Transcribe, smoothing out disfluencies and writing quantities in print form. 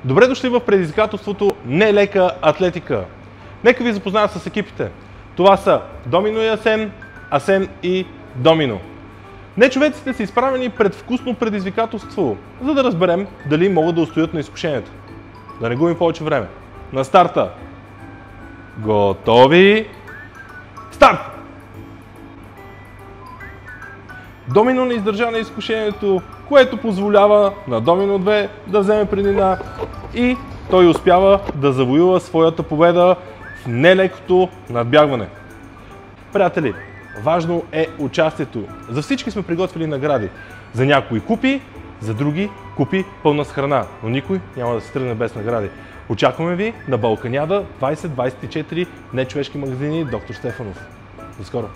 Добре дошли в предизвикателството Нелека атлетика. Нека ви запозная с екипите. Това са Домино и Асен, Асен и Домино. Нечовеците са изправени пред вкусно предизвикателство, за да разберем дали могат да устоят на изкушението. Да не губим повече време. На старта! Готови? Старт! Домино не издържа на изкушението, което позволява на Домино 2 да вземе преднина и той успява да завоюва своята победа в нелекото надбягване. Приятели, важно е участието. За всички сме приготвили награди. За някои купи, за други купи пълна с храна, но никой няма да се тръгне без награди. Очакваме ви на Балканяда 2024 нечовешки магазини Доктор Стефанов. До скоро!